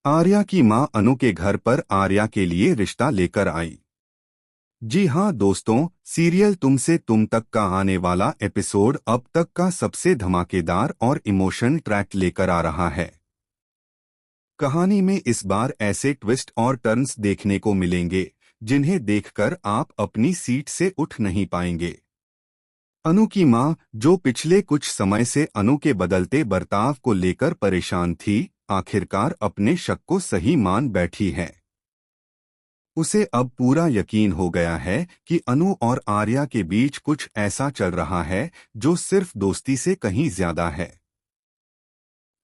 आर्या की मां अनु के घर पर आर्या के लिए रिश्ता लेकर आई। जी हां दोस्तों, सीरियल तुमसे तुम तक का आने वाला एपिसोड अब तक का सबसे धमाकेदार और इमोशन ट्रैक लेकर आ रहा है। कहानी में इस बार ऐसे ट्विस्ट और टर्न्स देखने को मिलेंगे जिन्हें देखकर आप अपनी सीट से उठ नहीं पाएंगे। अनु की मां, जो पिछले कुछ समय से अनु के बदलते बर्ताव को लेकर परेशान थी, आखिरकार अपने शक को सही मान बैठी है। उसे अब पूरा यकीन हो गया है कि अनु और आर्या के बीच कुछ ऐसा चल रहा है जो सिर्फ दोस्ती से कहीं ज्यादा है।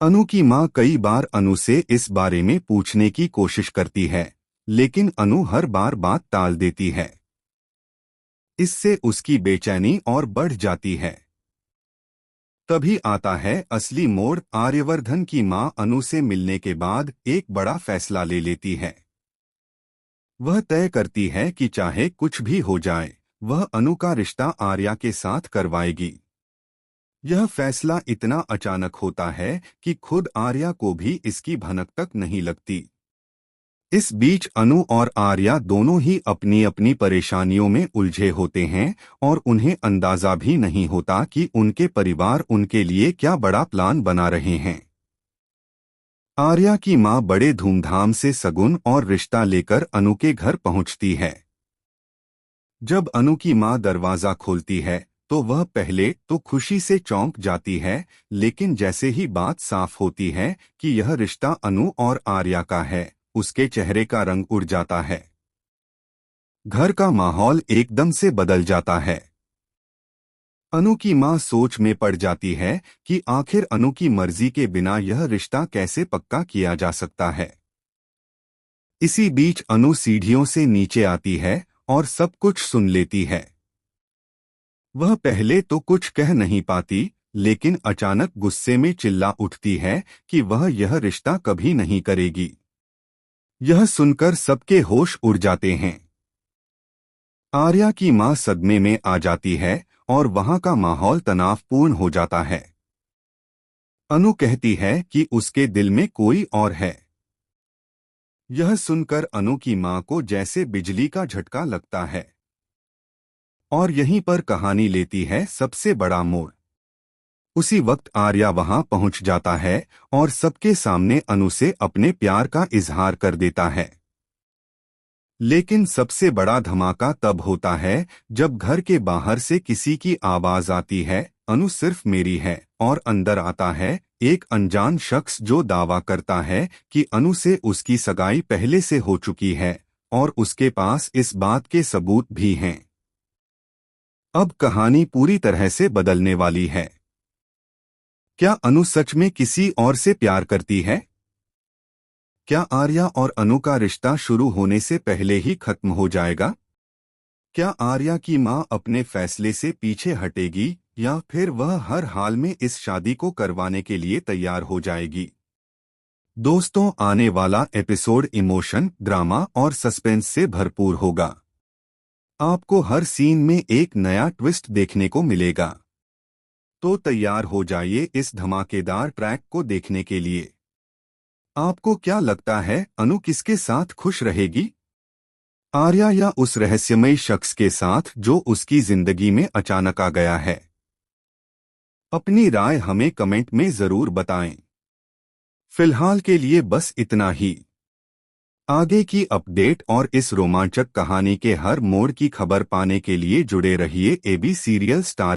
अनु की मां कई बार अनु से इस बारे में पूछने की कोशिश करती है, लेकिन अनु हर बार बात टाल देती है। इससे उसकी बेचैनी और बढ़ जाती है। तभी आता है असली मोड़। आर्यवर्धन की मां अनु से मिलने के बाद एक बड़ा फैसला ले लेती है। वह तय करती है कि चाहे कुछ भी हो जाए, वह अनु का रिश्ता आर्या के साथ करवाएगी। यह फैसला इतना अचानक होता है कि खुद आर्या को भी इसकी भनक तक नहीं लगती। इस बीच अनु और आर्या दोनों ही अपनी अपनी परेशानियों में उलझे होते हैं और उन्हें अंदाजा भी नहीं होता कि उनके परिवार उनके लिए क्या बड़ा प्लान बना रहे हैं। आर्या की मां बड़े धूमधाम से सगुन और रिश्ता लेकर अनु के घर पहुंचती है। जब अनु की मां दरवाजा खोलती है तो वह पहले तो खुशी से चौंक जाती है, लेकिन जैसे ही बात साफ होती है कि यह रिश्ता अनु और आर्या का है, उसके चेहरे का रंग उड़ जाता है। घर का माहौल एकदम से बदल जाता है। अनु की मां सोच में पड़ जाती है कि आखिर अनु की मर्जी के बिना यह रिश्ता कैसे पक्का किया जा सकता है। इसी बीच अनु सीढ़ियों से नीचे आती है और सब कुछ सुन लेती है। वह पहले तो कुछ कह नहीं पाती, लेकिन अचानक गुस्से में चिल्ला उठती है कि वह यह रिश्ता कभी नहीं करेगी। यह सुनकर सबके होश उड़ जाते हैं। आर्या की मां सदमे में आ जाती है और वहां का माहौल तनावपूर्ण हो जाता है। अनु कहती है कि उसके दिल में कोई और है। यह सुनकर अनु की मां को जैसे बिजली का झटका लगता है। और यहीं पर कहानी लेती है सबसे बड़ा मोड़। उसी वक्त आर्या वहां पहुंच जाता है और सबके सामने अनु से अपने प्यार का इजहार कर देता है। लेकिन सबसे बड़ा धमाका तब होता है जब घर के बाहर से किसी की आवाज आती है, अनु सिर्फ मेरी है, और अंदर आता है एक अनजान शख्स जो दावा करता है कि अनु से उसकी सगाई पहले से हो चुकी है और उसके पास इस बात के सबूत भी हैं। अब कहानी पूरी तरह से बदलने वाली है। क्या अनु सच में किसी और से प्यार करती है? क्या आर्या और अनु का रिश्ता शुरू होने से पहले ही खत्म हो जाएगा? क्या आर्या की मां अपने फैसले से पीछे हटेगी या फिर वह हर हाल में इस शादी को करवाने के लिए तैयार हो जाएगी? दोस्तों, आने वाला एपिसोड इमोशन, ड्रामा और सस्पेंस से भरपूर होगा। आपको हर सीन में एक नया ट्विस्ट देखने को मिलेगा। तो तैयार हो जाइए इस धमाकेदार ट्रैक को देखने के लिए। आपको क्या लगता है, अनु किसके साथ खुश रहेगी? आर्या या उस रहस्यमयी शख्स के साथ जो उसकी जिंदगी में अचानक आ गया है? अपनी राय हमें कमेंट में जरूर बताएं। फिलहाल के लिए बस इतना ही। आगे की अपडेट और इस रोमांचक कहानी के हर मोड़ की खबर पाने के लिए जुड़े रहिए एबी सीरियल स्टार।